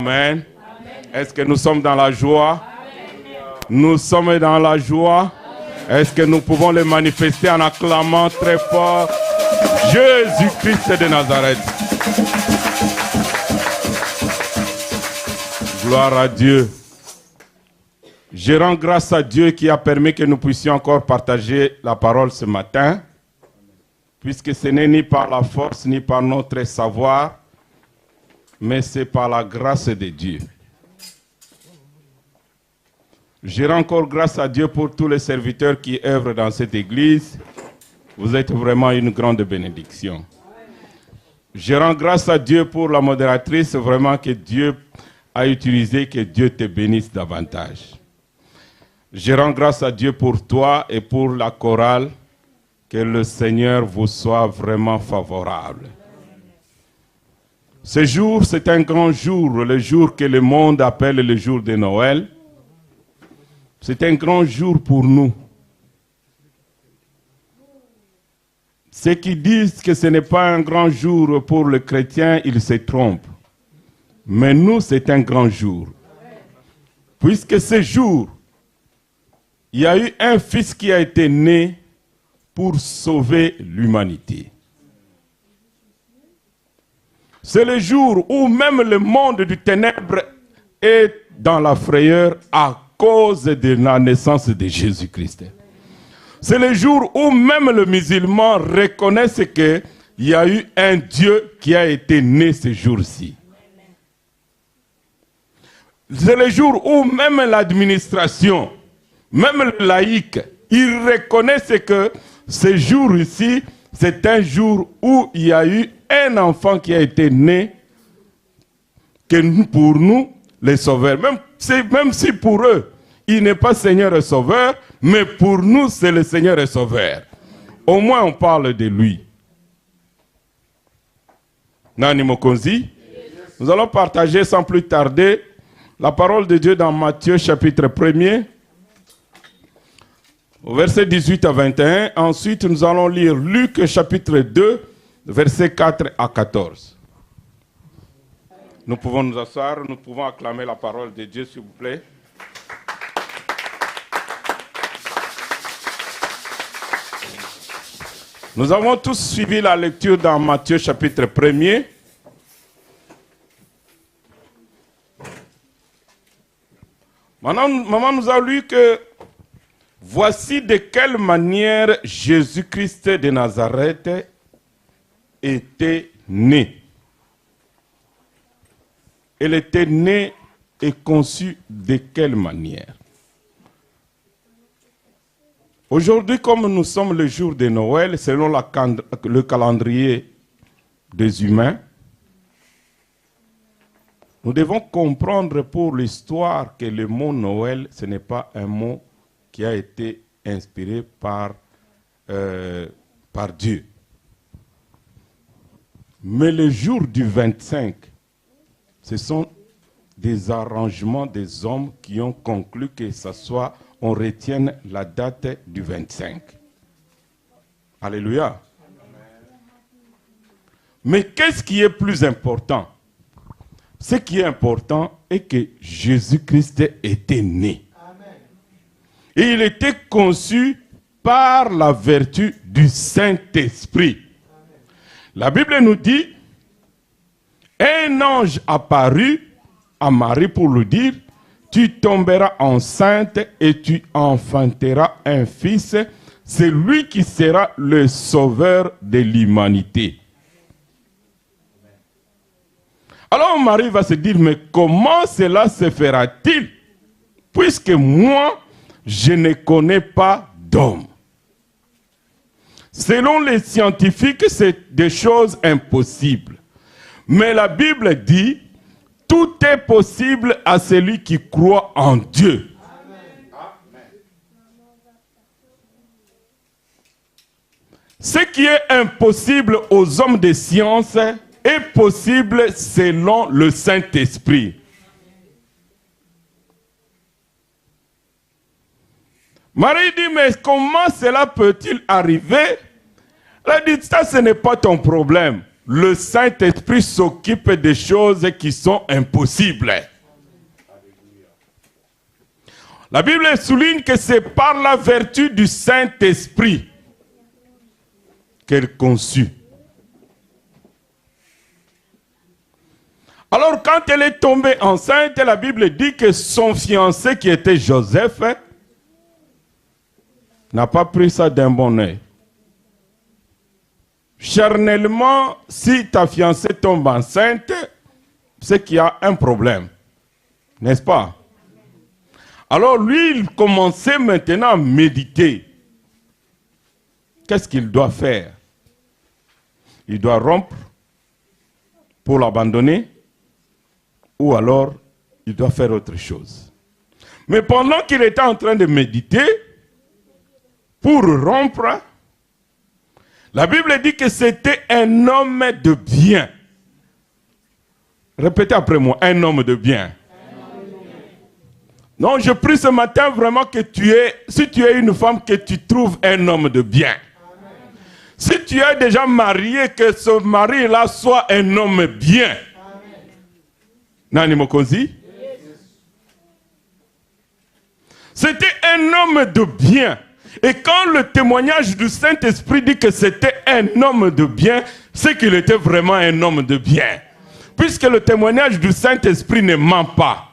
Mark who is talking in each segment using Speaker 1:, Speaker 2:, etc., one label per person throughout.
Speaker 1: Amen. Est-ce que nous sommes dans la joie? Nous sommes dans la joie. Est-ce que nous pouvons le manifester en acclamant très fort Jésus-Christ de Nazareth? Gloire à Dieu. Je rends grâce à Dieu qui a permis que nous puissions encore partager la parole ce matin, puisque ce n'est ni par la force ni par notre savoir, mais c'est par la grâce de Dieu. Je rends encore grâce à Dieu pour tous les serviteurs qui œuvrent dans cette église. Vous êtes vraiment une grande bénédiction. Je rends grâce à Dieu pour la modératrice, vraiment que Dieu a utilisé, que Dieu te bénisse davantage. Je rends grâce à Dieu pour toi et pour la chorale, que le Seigneur vous soit vraiment favorable. Ce jour, c'est un grand jour, le jour que le monde appelle le jour de Noël. C'est un grand jour pour nous. Ceux qui disent que ce n'est pas un grand jour pour le chrétien, ils se trompent. Mais nous, c'est un grand jour. Puisque ce jour, il y a eu un fils qui a été né pour sauver l'humanité. C'est le jour où même le monde du ténèbre est dans la frayeur à cause de la naissance de Jésus-Christ. C'est le jour où même le musulman reconnaît qu'il y a eu un Dieu qui a été né ce jour-ci. C'est le jour où même l'administration, même le laïc, ils reconnaissent que ce jour-ci, c'est un jour où il y a eu un enfant qui a été né, que pour nous, les sauveurs, même si pour eux, il n'est pas Seigneur et Sauveur, mais pour nous, c'est le Seigneur et Sauveur. Au moins, on parle de lui. Nani Mokonzi, nous allons partager sans plus tarder la parole de Dieu dans Matthieu chapitre 1er, au verset 18 à 21. Ensuite, nous allons lire Luc chapitre 2, versets 4 à 14. Nous pouvons nous asseoir, nous pouvons acclamer la parole de Dieu, s'il vous plaît. Nous avons tous suivi la lecture dans Matthieu chapitre 1er. Maman nous a lu que voici de quelle manière Jésus-Christ de Nazareth était né. Il était né et conçu de quelle manière? Aujourd'hui, comme nous sommes le jour de Noël, selon le calendrier des humains, nous devons comprendre pour l'histoire que le mot Noël, ce n'est pas un mot qui a été inspiré par Dieu. Mais le jour du 25, ce sont des arrangements des hommes qui ont conclu que ça soit, on retienne la date du 25. Alléluia. Mais qu'est-ce qui est plus important? Ce qui est important est que Jésus-Christ était né. Et il était conçu par la vertu du Saint-Esprit. La Bible nous dit, un ange apparut à Marie pour lui dire, tu tomberas enceinte et tu enfanteras un fils, c'est lui qui sera le sauveur de l'humanité. Alors Marie va se dire, mais comment cela se fera-t-il? Puisque moi, je ne connais pas d'homme. Selon les scientifiques, c'est des choses impossibles. Mais la Bible dit, tout est possible à celui qui croit en Dieu. Amen. Ce qui est impossible aux hommes de science est possible selon le Saint-Esprit. Marie dit, mais comment cela peut-il arriver? Elle dit, ça ce n'est pas ton problème. le Saint-Esprit s'occupe des choses qui sont impossibles. La Bible souligne que c'est par la vertu du Saint-Esprit qu'elle conçut. Alors quand elle est tombée enceinte, la Bible dit que son fiancé qui était Joseph n'a pas pris ça d'un bon œil. Charnellement, si ta fiancée tombe enceinte, c'est qu'il y a un problème. N'est-ce pas? Alors lui, il commençait maintenant à méditer. Qu'est-ce qu'il doit faire? Il doit rompre pour l'abandonner ou alors il doit faire autre chose. Mais pendant qu'il était en train de méditer, pour rompre, la Bible dit que c'était un homme de bien. Répétez après moi, un homme de bien. Non, je prie ce matin vraiment que si tu es une femme, que tu trouves un homme de bien. Si tu es déjà marié, que ce mari-là soit un homme bien. Nani Mokonzi? C'était un homme de bien. Et quand le témoignage du Saint-Esprit dit que c'était un homme de bien, c'est qu'il était vraiment un homme de bien. Puisque le témoignage du Saint-Esprit ne ment pas.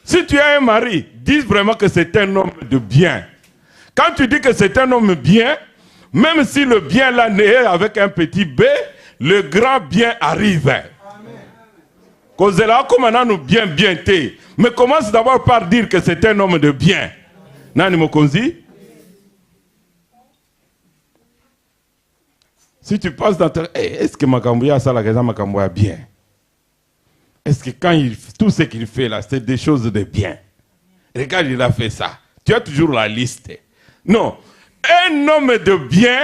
Speaker 1: Si tu as un mari, dis vraiment que c'est un homme de bien. Quand tu dis que c'est un homme bien, même si le bien là n'est avec un petit b, le grand bien arrive. Kozela komana nous bien té. Mais commence d'abord par dire que c'est un homme de bien. Nani Mokonzi? Si tu passes dans ta... Est-ce que Makambouya ça la raison Makambouya bien? Est-ce que quand tout ce qu'il fait là, c'est des choses de bien? Regarde, il a fait ça. Tu as toujours la liste. Non. Un homme de bien,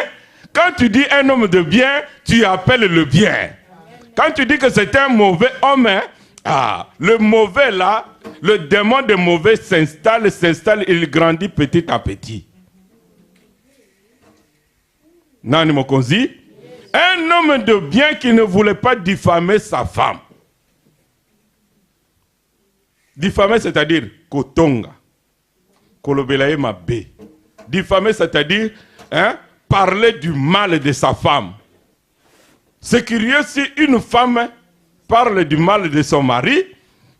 Speaker 1: quand tu dis un homme de bien, tu appelles le bien. Quand tu dis que c'est un mauvais homme, le mauvais là, le démon de mauvais s'installe, il grandit petit à petit. Nani Mokonzi? Un homme de bien qui ne voulait pas diffamer sa femme. Diffamer, c'est-à-dire kotonga, kolobelaye mabe. Diffamer, c'est-à-dire parler du mal de sa femme. C'est curieux si une femme parle du mal de son mari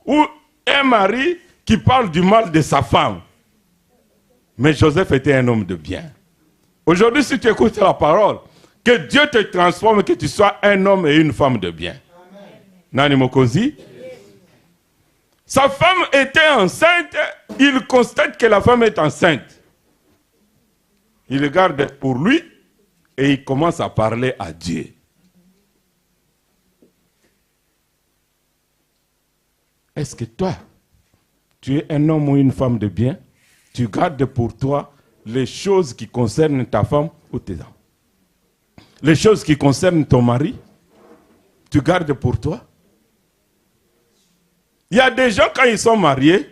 Speaker 1: ou un mari qui parle du mal de sa femme. Mais Joseph était un homme de bien. Aujourd'hui, si tu écoutes la parole, que Dieu te transforme, que tu sois un homme et une femme de bien. Nani Mokonzi? Sa femme était enceinte, il constate que la femme est enceinte. Il regarde pour lui et il commence à parler à Dieu. Est-ce que toi, tu es un homme ou une femme de bien? Tu gardes pour toi les choses qui concernent ta femme ou tes enfants? Les choses qui concernent ton mari, tu gardes pour toi? Il y a des gens, quand ils sont mariés,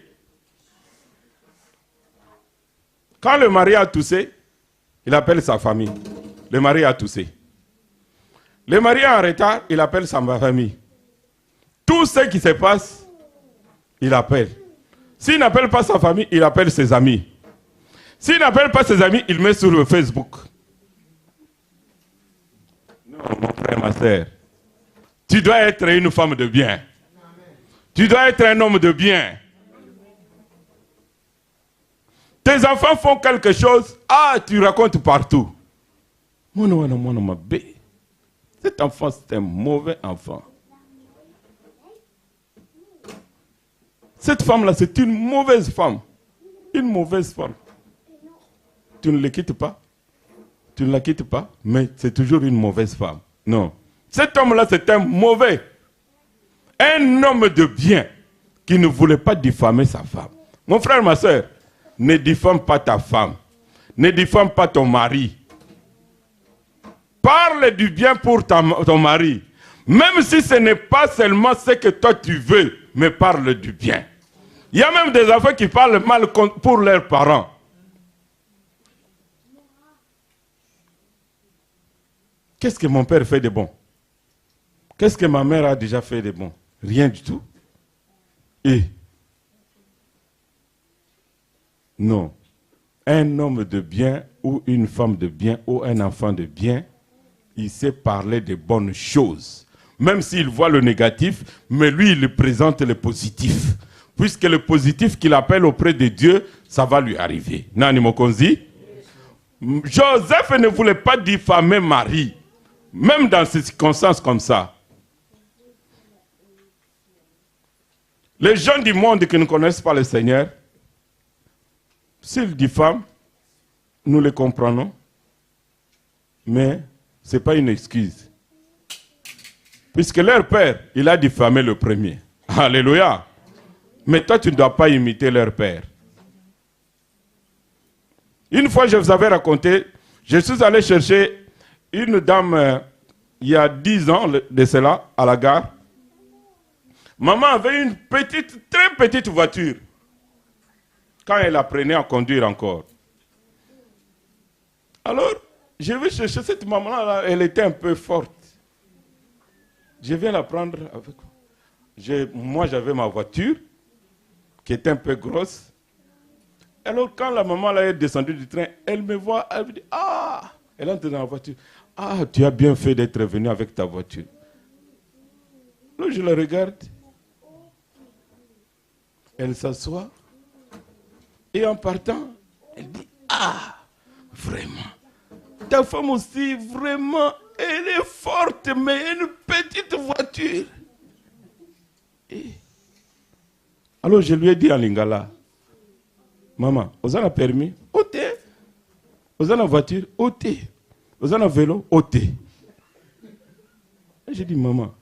Speaker 1: quand le mari a toussé, il appelle sa famille. Le mari a toussé. Le mari est en retard, il appelle sa famille. Tout ce qui se passe, il appelle. S'il n'appelle pas sa famille, il appelle ses amis. S'il n'appelle pas ses amis, il met sur le Facebook. Non, mon frère, ma soeur, tu dois être une femme de bien. Tu dois être un homme de bien. Tes enfants font quelque chose, tu racontes partout. Cet enfant, c'est un mauvais enfant. Cette femme-là, c'est une mauvaise femme. Une mauvaise femme. Tu ne la quittes pas. Tu ne la quittes pas, mais c'est toujours une mauvaise femme. Non. Cet homme-là, c'est un mauvais. Un homme de bien qui ne voulait pas diffamer sa femme. Mon frère, ma soeur, ne diffame pas ta femme. Ne diffame pas ton mari. Parle du bien pour ton mari. Même si ce n'est pas seulement ce que toi tu veux, mais parle du bien. Il y a même des enfants qui parlent mal pour leurs parents. qu'est-ce que mon père fait de bon? Qu'est-ce que ma mère a déjà fait de bon? Rien du tout. Et non. Un homme de bien ou une femme de bien ou un enfant de bien, il sait parler de bonnes choses. Même s'il voit le négatif, mais lui, il présente le positif. Puisque le positif qu'il appelle auprès de Dieu, ça va lui arriver. Nani Mokonzi? Joseph ne voulait pas diffamer Marie, même dans ces circonstances comme ça. Les gens du monde qui ne connaissent pas le Seigneur, s'ils diffament, nous les comprenons, mais ce n'est pas une excuse. Puisque leur père, il a diffamé le premier. Alléluia. Mais toi, tu ne dois pas imiter leur père. Une fois, je vous avais raconté, je suis allé chercher une dame, il y a 10 ans de cela, à la gare. Maman avait une petite, très petite voiture. Quand elle apprenait à conduire encore. Alors, je vais chercher cette maman-là, elle était un peu forte. Je viens la prendre avec moi. Moi, j'avais ma voiture, qui était un peu grosse. Alors, quand la maman là, est descendue du train, elle me voit, elle me dit, ah, elle entre dans la voiture. Ah, tu as bien fait d'être venu avec ta voiture. Alors, je la regarde. Elle s'assoit. Et en partant, elle dit, ah, vraiment. Ta femme aussi, vraiment, elle est forte, mais une petite voiture. Et... Alors je lui ai dit en lingala, maman, vous avez permis? Ote. Vous avez voiture? Ote. Vous avez vélo? Ote. J'ai dit, maman,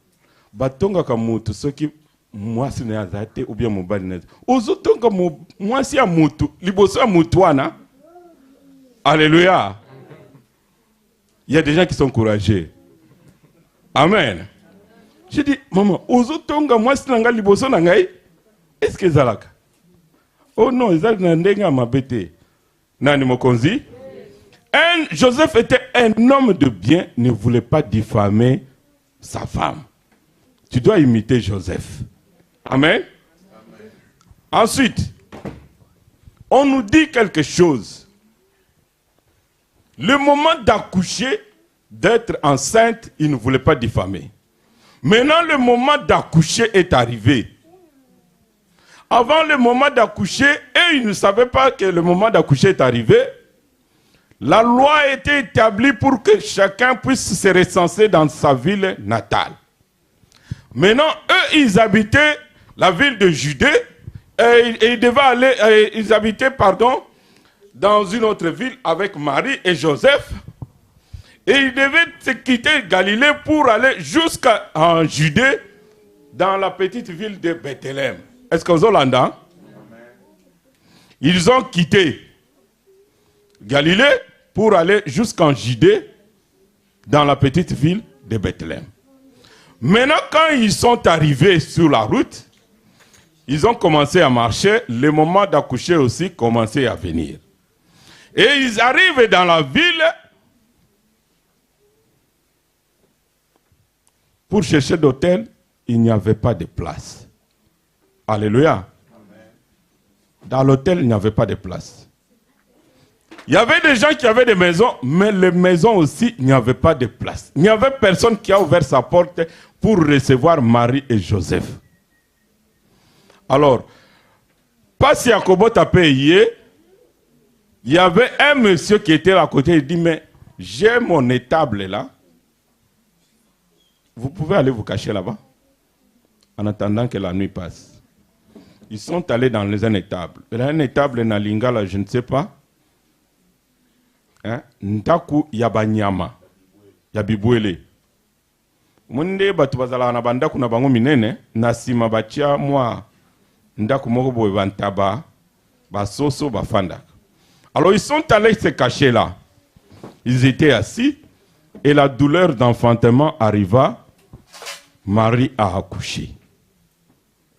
Speaker 1: batonga kamutu, ce qui, moi, c'est n'azate ou bien mon bal n'est. Ozotonga moi, c'est un mutu, liboso a mutuana. Alléluia. Il y a des gens qui sont courageux. Amen. J'ai dit, maman, ozotonga moi, c'est n'anga liboso n'angai. Est-ce que zalaka? Oh non, ils ont n'endenga ma bête. Nani Mokonzi? Joseph était un homme de bien, ne voulait pas diffamer sa femme. Tu dois imiter Joseph. Amen. Amen. Ensuite, on nous dit quelque chose. Le moment d'accoucher, d'être enceinte, il ne voulait pas diffamer. Maintenant, le moment d'accoucher est arrivé. Avant le moment d'accoucher, et il ne savait pas que le moment d'accoucher est arrivé, la loi a été établie pour que chacun puisse se recenser dans sa ville natale. Maintenant, eux, ils habitaient la ville de Judée, et ils devaient aller, ils habitaient, dans une autre ville avec Marie et Joseph. Et ils devaient se quitter Galilée pour aller jusqu'en Judée, dans la petite ville de Bethléem. Est-ce que vous l'entendez? Ils ont quitté Galilée pour aller jusqu'en Judée, dans la petite ville de Bethléem. Maintenant, quand ils sont arrivés sur la route, ils ont commencé à marcher. Le moment d'accoucher aussi commençait à venir. Et ils arrivent dans la ville pour chercher d'hôtel. Il n'y avait pas de place. Alléluia. Dans l'hôtel, il n'y avait pas de place. Il y avait des gens qui avaient des maisons, mais les maisons aussi, il n'y avait pas de place. Il n'y avait personne qui a ouvert sa porte pour recevoir Marie et Joseph. Alors, pas si Jacobo t'a payé, il y avait un monsieur qui était à côté, il dit, mais j'ai mon étable là. Vous pouvez aller vous cacher là-bas, en attendant que la nuit passe. Ils sont allés dans un étable. Un étable na lingala, je ne sais pas. Ntaku yabanyama. Yabibwele. Munde batu bazala na bandaku na bango minene. Nasima bachia mwa. Ndaku moko boye bantaba. Basoso bafanda. Alors ils sont allés se cacher là. Ils étaient assis. Et la douleur d'enfantement arriva. Marie a accouché.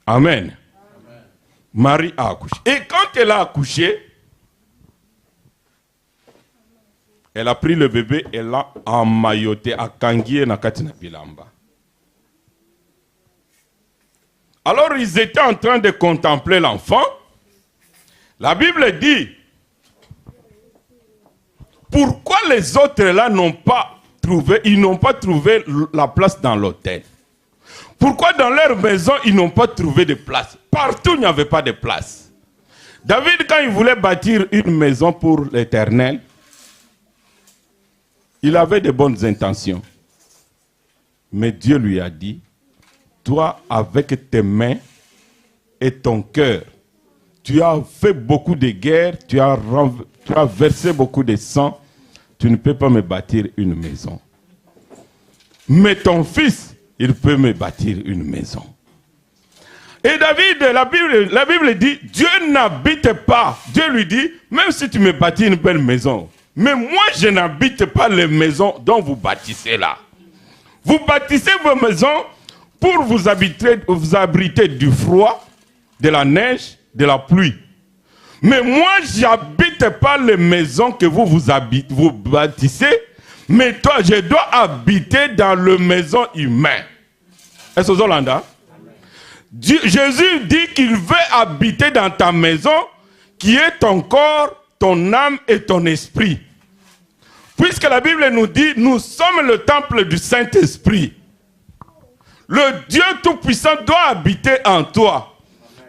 Speaker 1: Amen. Marie a accouché. Et quand elle a accouché, Elle a pris le bébé et l'a emmailloté à Kangie Nakatina Bilamba. Alors ils étaient en train de contempler l'enfant. La Bible dit, pourquoi les autres là n'ont pas trouvé, ils n'ont pas trouvé la place dans l'autel? Pourquoi dans leur maison ils n'ont pas trouvé de place? Partout il n'y avait pas de place. David, quand il voulait bâtir une maison pour l'Éternel, il avait de bonnes intentions. Mais Dieu lui a dit, toi, avec tes mains et ton cœur, tu as fait beaucoup de guerres, tu as versé beaucoup de sang, tu ne peux pas me bâtir une maison. Mais ton fils, il peut me bâtir une maison. Et David, la Bible dit, Dieu n'habite pas. Dieu lui dit, même si tu me bâtis une belle maison, mais moi je n'habite pas les maisons dont vous bâtissez là. Vous bâtissez vos maisons pour vous abriter du froid, de la neige, de la pluie. Mais moi, je n'habite pas les maisons que vous bâtissez, mais toi, je dois habiter dans les maisons humaines. Est-ce que vous entendez? Jésus dit qu'il veut habiter dans ta maison, qui est ton corps, ton âme et ton esprit. Puisque la Bible nous dit, nous sommes le temple du Saint-Esprit. Le Dieu Tout-Puissant doit habiter en toi.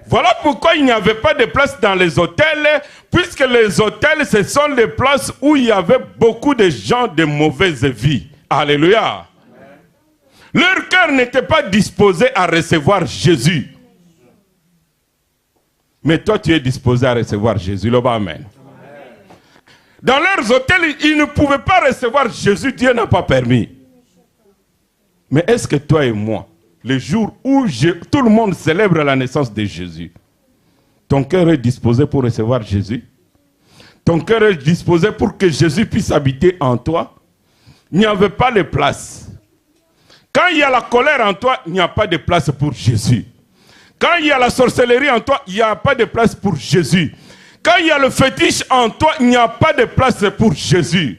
Speaker 1: Voilà pourquoi il n'y avait pas de place dans les hôtels, puisque les hôtels, ce sont les places où il y avait beaucoup de gens de mauvaise vie. Alléluia. Amen. Leur cœur n'était pas disposé à recevoir Jésus. Mais toi, tu es disposé à recevoir Jésus. Amen. Dans leurs hôtels, ils ne pouvaient pas recevoir Jésus. Dieu n'a pas permis. Mais est-ce que toi et moi, le jour où tout le monde célèbre la naissance de Jésus, ton cœur est disposé pour recevoir Jésus? Ton cœur est disposé pour que Jésus puisse habiter en toi? Il n'y avait pas de place. Quand il y a la colère en toi, il n'y a pas de place pour Jésus. Quand il y a la sorcellerie en toi, il n'y a pas de place pour Jésus. Quand il y a le fétiche en toi, il n'y a pas de place pour Jésus.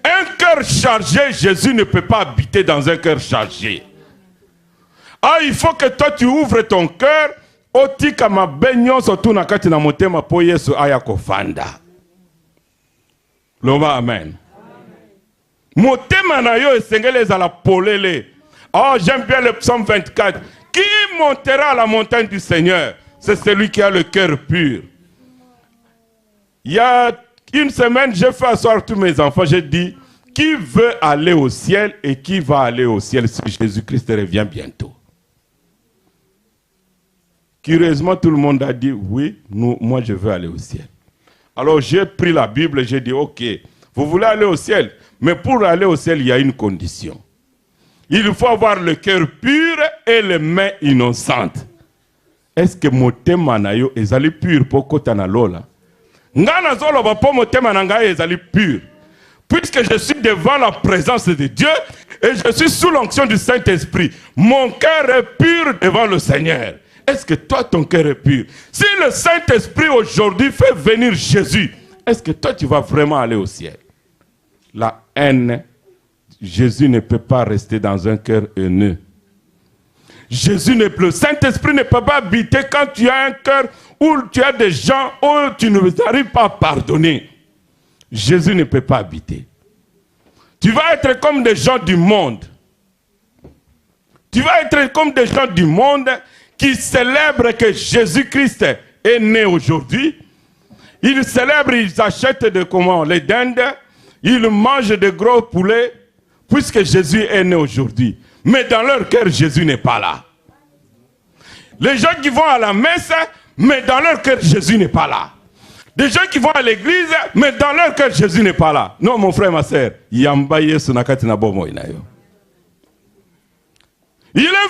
Speaker 1: Un cœur chargé, Jésus ne peut pas habiter dans un cœur chargé. Ah, il faut que toi tu ouvres ton cœur. Otika mabenyo sotu nakati na motema po Yesu aya kofanda. Loma amen. Motema na yo esengele za la polele. Oh, j'aime bien le psaume 24. Qui montera à la montagne du Seigneur? C'est celui qui a le cœur pur. Il y a une semaine, j'ai fait asseoir tous mes enfants. J'ai dit, qui veut aller au ciel et qui va aller au ciel si Jésus-Christ revient bientôt? Curieusement, tout le monde a dit, oui, moi je veux aller au ciel. Alors j'ai pris la Bible et j'ai dit, ok, vous voulez aller au ciel, mais pour aller au ciel, il y a une condition. Il faut avoir le cœur pur et les mains innocentes. Est-ce que motema na yo ezali pur poko tanalola? Ngana zolo ba po motema na ngai ezali pur. Puisque je suis devant la présence de Dieu et je suis sous l'onction du Saint-Esprit, mon cœur est pur devant le Seigneur. Est-ce que toi, ton cœur est pur? Si le Saint-Esprit aujourd'hui fait venir Jésus, est-ce que toi, tu vas vraiment aller au ciel? La haine, Jésus ne peut pas rester dans un cœur haineux. Le Saint-Esprit ne peut pas habiter quand tu as un cœur où tu as des gens où tu n'arrives pas à pardonner. Jésus ne peut pas habiter. Tu vas être comme des gens du monde. Tu vas être comme des gens du monde qui célèbrent que Jésus-Christ est né aujourd'hui. Ils célèbrent, ils achètent les dindes, ils mangent de gros poulets, puisque Jésus est né aujourd'hui. Mais dans leur cœur, Jésus n'est pas là. Les gens qui vont à la messe, mais dans leur cœur, Jésus n'est pas là. Des gens qui vont à l'église, mais dans leur cœur, Jésus n'est pas là. Non, mon frère, ma soeur. Il est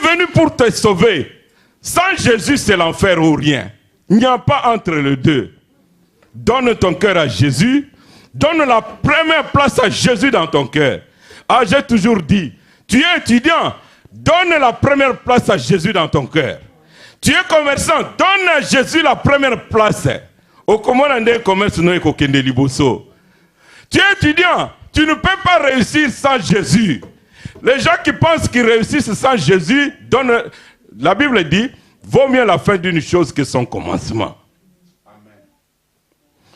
Speaker 1: venu pour te sauver. Sans Jésus, c'est l'enfer ou rien. Il n'y a pas entre les deux. Donne ton cœur à Jésus. Donne la première place à Jésus dans ton cœur. Ah, j'ai toujours dit, tu es étudiant, donne la première place à Jésus dans ton cœur. Tu es commerçant, donne à Jésus la première place. Tu es étudiant, tu Tu ne peux pas réussir sans Jésus. Les gens qui pensent qu'ils réussissent sans Jésus, la Bible dit, vaut mieux la fin d'une chose que son commencement.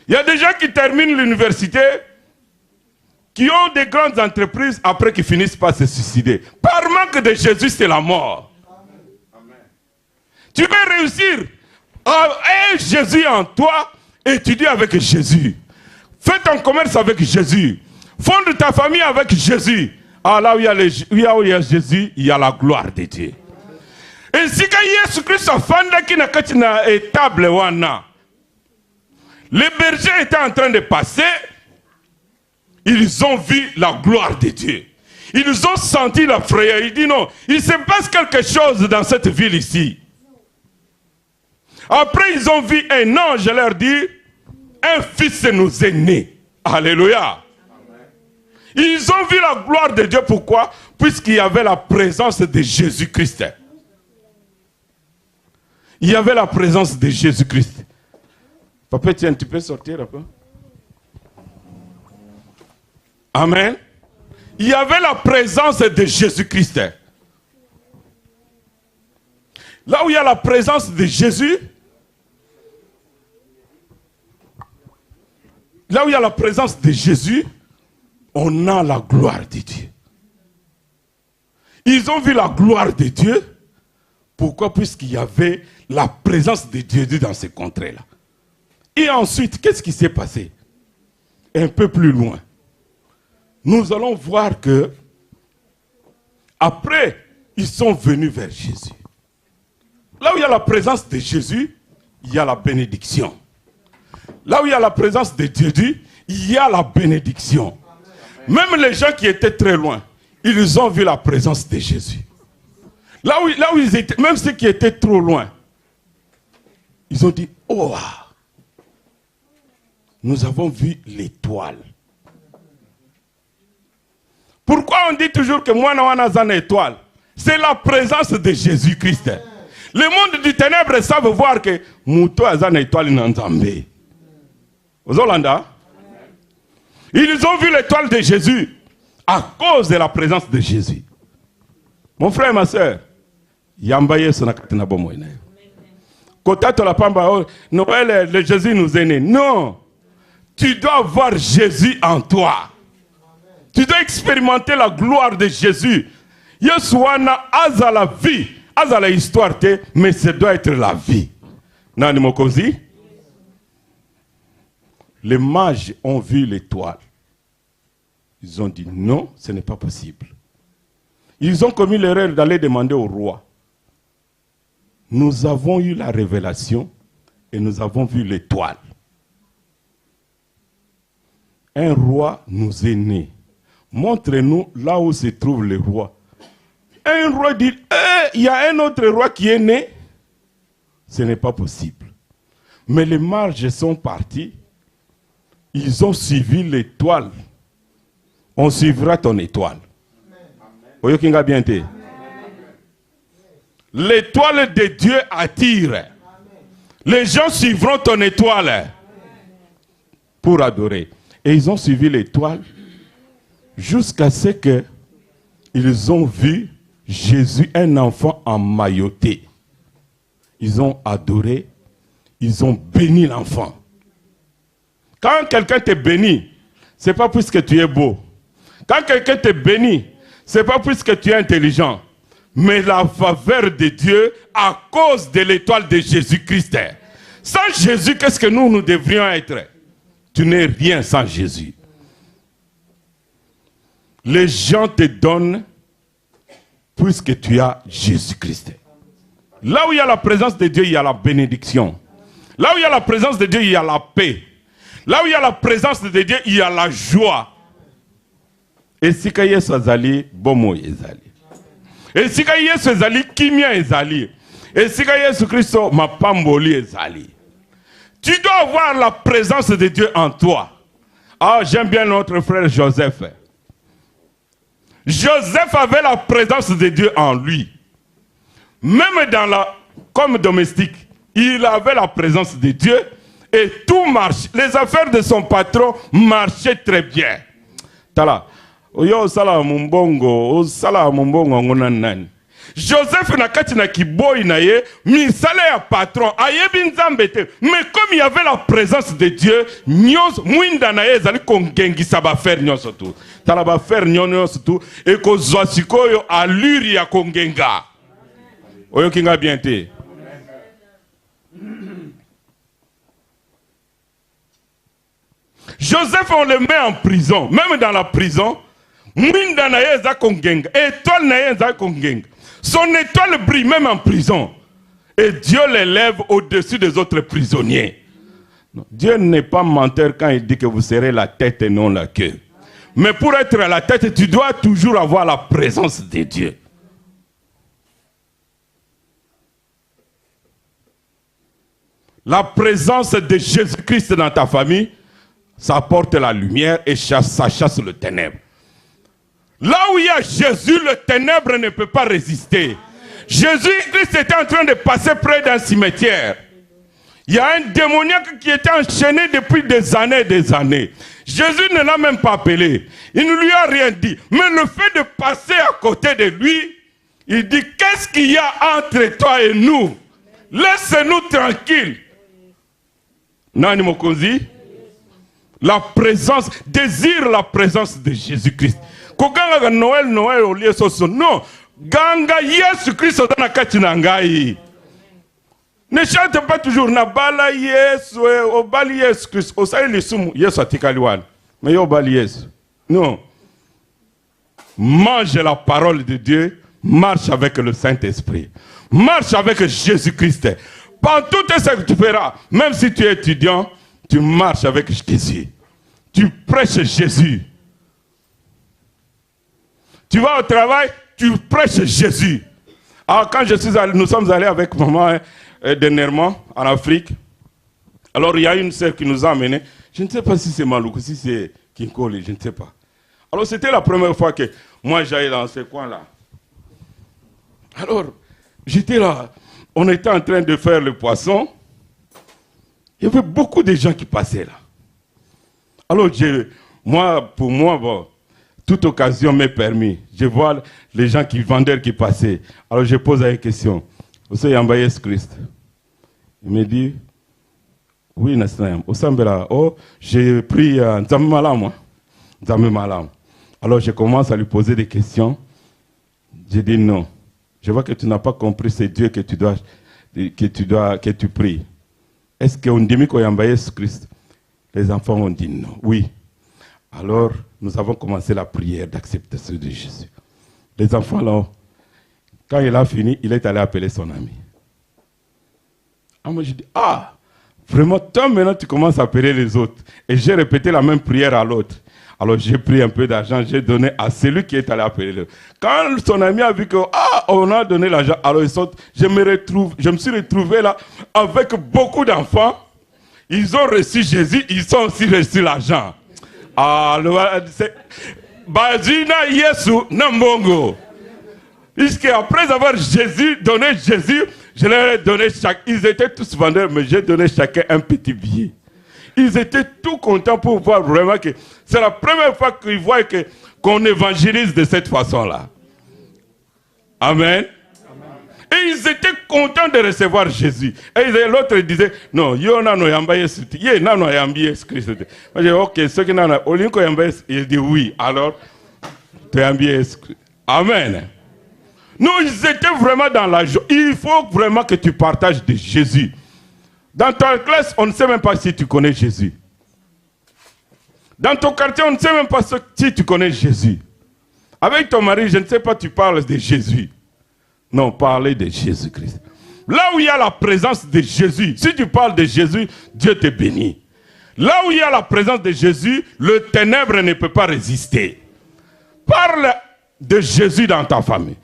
Speaker 1: Il y a des gens qui terminent l'université, qui ont des grandes entreprises, après qui finissent par se suicider. Par manque de Jésus, c'est la mort. Amen. Tu veux réussir. Aie Jésus en toi, étudie avec Jésus. Fais ton commerce avec Jésus. Fonde ta famille avec Jésus. Ah, là où il y a Jésus, il y a la gloire de Dieu. Et si Jésus Christ a fait une étable, les bergers étaient en train de passer, ils ont vu la gloire de Dieu. Ils ont senti la frayeur. Ils disent non, il se passe quelque chose dans cette ville ici. Après, ils ont vu un ange leur dire, un fils nous est né. Alléluia. Ils ont vu la gloire de Dieu. Pourquoi? Puisqu'il y avait la présence de Jésus-Christ. Il y avait la présence de Jésus-Christ. Papa, tiens, tu peux sortir un peu? Amen. Il y avait la présence de Jésus-Christ. Là où il y a la présence de Jésus, là où il y a la présence de Jésus, on a la gloire de Dieu. Ils ont vu la gloire de Dieu. Pourquoi? Puisqu'il y avait la présence de Dieu dans ces contrées-là. Et ensuite, qu'est-ce qui s'est passé? Un peu plus loin. Nous allons voir que, après, ils sont venus vers Jésus. Là où il y a la présence de Jésus, il y a la bénédiction. Là où il y a la présence de Jésus, il y a la bénédiction. Même les gens qui étaient très loin, ils ont vu la présence de Jésus. Là où ils étaient, même ceux qui étaient trop loin, ils ont dit, oh, nous avons vu l'étoile. Pourquoi on dit toujours que moi, je suis une étoile? C'est la présence de Jésus-Christ. Le monde du ténèbre savent voir que Mouto est une étoile dans Zambé. Aux Hollandais, ils ont vu l'étoile de Jésus à cause de la présence de Jésus. Mon frère et ma soeur, Yambaye sonakatina bomoine. Kotato la pamba, Noël, le Jésus nous est né. Non, tu dois avoir Jésus en toi. Tu dois expérimenter la gloire de Jésus. Yesuana aza la vie, aza la histoire, mais ça doit être la vie. Nani mokozi? Les mages ont vu l'étoile. Ils ont dit non, ce n'est pas possible. Ils ont commis l'erreur d'aller demander au roi. Nous avons eu la révélation et nous avons vu l'étoile. Un roi nous est né. Montrez-nous là où se trouve le roi. Un roi dit, il y a un autre roi qui est né. Ce n'est pas possible. Mais les mages sont partis. Ils ont suivi l'étoile. On suivra ton étoile. Oyokinga bien te. L'étoile de Dieu attire. Les gens suivront ton étoile pour adorer. Et ils ont suivi l'étoile jusqu'à ce que ils ont vu Jésus, un enfant emmailloté. Ils ont adoré, ils ont béni l'enfant. Quand quelqu'un te bénit, ce n'est pas puisque tu es beau. Quand quelqu'un te bénit, ce n'est pas puisque tu es intelligent. Mais la faveur de Dieu à cause de l'étoile de Jésus-Christ. Sans Jésus, qu'est-ce que nous devrions être? Tu n'es rien sans Jésus. Les gens te donnent puisque tu as Jésus-Christ. Là où il y a la présence de Dieu, il y a la bénédiction. Là où il y a la présence de Dieu, il y a la paix. Là où il y a la présence de Dieu, il y a la joie. Et si Yesu azali, bomo ezali. Et si Yesu ezali, kimia ezali. Et si Yesu Christo, mapamboli ezali. Tu dois avoir la présence de Dieu en toi. Ah, j'aime bien notre frère Joseph. Joseph avait la présence de Dieu en lui. Même comme domestique, il avait la présence de Dieu et tout marche. Les affaires de son patron marchaient très bien. Tala. Oyo sala mumbongo, o sala mumbongo ngona nani. Joseph na kati na kiboy na ye, misala ya patron, ayebi nzambe te. Mais comme il y avait la présence de Dieu, nyos mwinda na ye ezali kongengisa ba faire nyonso tu. Tala ba faire nyonso tu e ko zwa sikoyo allure ya kongenga. Oyo kinga bien te. Joseph, on le met en prison. Même dans la prison, mwinda na ye za kongenga, étoile na ye za kongenga. Son étoile brille même en prison. Et Dieu l'élève au-dessus des autres prisonniers. Non, Dieu n'est pas menteur quand il dit que vous serez la tête et non la queue. Mais pour être à la tête, tu dois toujours avoir la présence de Dieu. La présence de Jésus-Christ dans ta famille, ça apporte la lumière et ça chasse le ténèbre. Là où il y a Jésus, le ténèbre ne peut pas résister. Jésus-Christ était en train de passer près d'un cimetière. Il y a un démoniaque qui était enchaîné depuis des années et des années. Jésus ne l'a même pas appelé. Il ne lui a rien dit. Mais le fait de passer à côté de lui, il dit, qu'est-ce qu'il y a entre toi et nous? Laisse-nous tranquilles. Nani Mokonzi? La présence, désire la présence de Jésus-Christ. Koganga Noël au lieu soso. Non. Ganga Yesu Christ dans la katinangai. Ne chante pas toujours Nabala Yesu, Obali Yesu Christ. Osaï Lissumu, Yesu Atikaliwan. Mais Obali Yesu. Non. Mange la parole de Dieu, marche avec le Saint-Esprit. Marche avec Jésus-Christ. Pendant tout ce que tu feras, même si tu es étudiant, tu marches avec Jésus. Tu prêches Jésus. Tu vas au travail, tu prêches Jésus. Alors quand nous sommes allés avec maman dernièrement en Afrique, alors il y a une sœur qui nous a amenés. Je ne sais pas si c'est Maloukou, si c'est Kinkoli, je ne sais pas. Alors c'était la première fois que moi j'allais dans ce coin-là. Alors j'étais là, on était en train de faire le poisson. Il y avait beaucoup de gens qui passaient là. Alors pour moi, bon, toute occasion m'est permis. Je vois les gens qui vendaient, qui passaient. Alors je pose une question. Vous savez, Yamba Christ. Il me dit, oui, Nasnayam. Oh, j'ai pris Nzambe Malam. Alors je commence à lui poser des questions. Je dis non. Je vois que tu n'as pas compris, c'est Dieu que tu pries. Est-ce qu'on dit que Yamba Christ? Les enfants ont dit non. Oui. Alors, nous avons commencé la prière d'acceptation de Jésus. Les enfants, là, quand il a fini, il est allé appeler son ami. Alors moi, je dis, vraiment, toi maintenant, tu commences à appeler les autres. Et j'ai répété la même prière à l'autre. Alors, j'ai pris un peu d'argent, j'ai donné à celui qui est allé appeler l'autre. Quand son ami a vu que, on a donné l'argent, alors je me suis retrouvé là avec beaucoup d'enfants. Ils ont reçu Jésus, ils ont aussi reçu l'argent. Alors, Bazina Yesu Nambongo. Puisque après avoir donné Jésus, je leur ai donné ils étaient tous vendeurs, mais j'ai donné chacun un petit billet. Ils étaient tout contents pour voir vraiment que c'est la première fois qu'ils voient qu'on évangélise de cette façon-là. Amen. Et ils étaient contents de recevoir Jésus. Et l'autre disait, non, il dit, ok, ceux qui n'ont pas, il dit oui, alors, Amen. Nous, ils étaient vraiment dans la joie. Il faut vraiment que tu partages de Jésus. Dans ta classe, on ne sait même pas si tu connais Jésus. Dans ton quartier, on ne sait même pas si tu connais Jésus. Avec ton mari, je ne sais pas, tu parles de Jésus. Non, parlez de Jésus-Christ. Là où il y a la présence de Jésus, si tu parles de Jésus, Dieu te bénit. Là où il y a la présence de Jésus, le ténèbre ne peut pas résister. Parle de Jésus dans ta famille.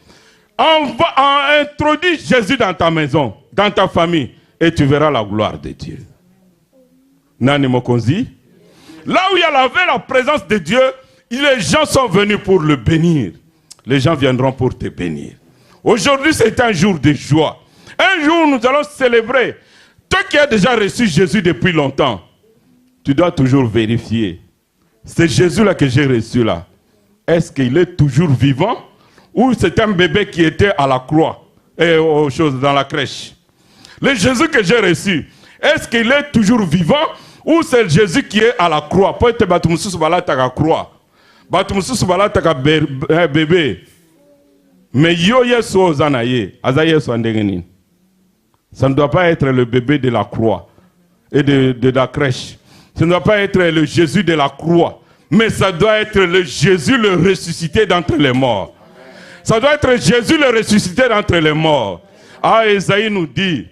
Speaker 1: Introduis Jésus dans ta maison, dans ta famille, et tu verras la gloire de Dieu. Nani Mokonzi. Là où il y avait la présence de Dieu, les gens sont venus pour le bénir. Les gens viendront pour te bénir. Aujourd'hui, c'est un jour de joie. Un jour, nous allons célébrer. Toi qui as déjà reçu Jésus depuis longtemps, tu dois toujours vérifier c'est Jésus-là que j'ai reçu là. Est-ce qu'il est toujours vivant ou c'est un bébé qui était à la croix et aux choses dans la crèche? Le Jésus que j'ai reçu, est-ce qu'il est toujours vivant ou c'est Jésus qui est à la croix? Peut-être que bala taka croix. Batumusu bala taka bébé. Mais yo yeso ozanaye, azaye so andengeni. Ça ne doit pas être le bébé de la croix et de la crèche. Ça ne doit pas être le Jésus de la croix, mais ça doit être le Jésus le ressuscité d'entre les morts. Ça doit être Jésus le ressuscité d'entre les morts. Ah, Esaïe nous dit,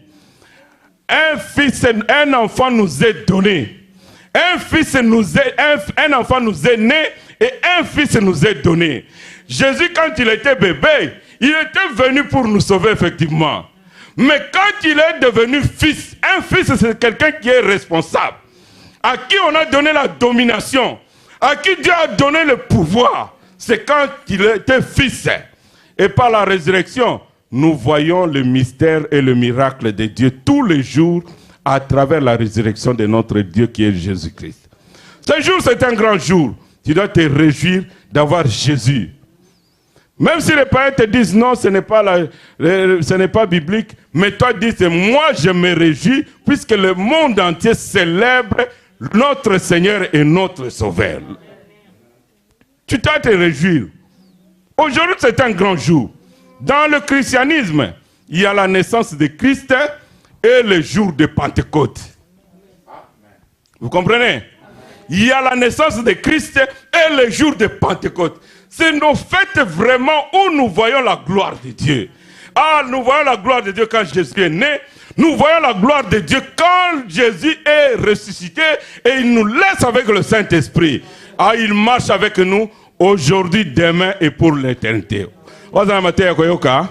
Speaker 1: un enfant nous est donné. Un enfant nous est né et un fils nous est donné. Jésus, quand il était bébé, il était venu pour nous sauver effectivement. Mais quand il est devenu fils, un fils c'est quelqu'un qui est responsable, à qui on a donné la domination, à qui Dieu a donné le pouvoir. C'est quand il était fils. Et par la résurrection, nous voyons le mystère et le miracle de Dieu tous les jours à travers la résurrection de notre Dieu qui est Jésus-Christ. Ce jour, c'est un grand jour. Tu dois te réjouir d'avoir Jésus. Même si les païens te disent non, ce n'est pas biblique, mais toi dis, moi je me réjouis puisque le monde entier célèbre notre Seigneur et notre Sauveur. Tu dois te réjouir. Aujourd'hui, c'est un grand jour. Dans le christianisme, il y a la naissance de Christ et le jour de Pentecôte. Vous comprenez? Il y a la naissance de Christ et le jour de Pentecôte. C'est nos fêtes vraiment où nous voyons la gloire de Dieu. Ah, nous voyons la gloire de Dieu quand Jésus est né. Nous voyons la gloire de Dieu quand Jésus est ressuscité et il nous laisse avec le Saint-Esprit. Ah, il marche avec nous aujourd'hui, demain et pour l'éternité. Oza Maté Koyoka,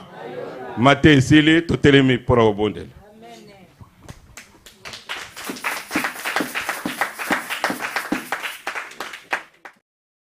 Speaker 1: Maté Sili, Totelemi pour Obondel.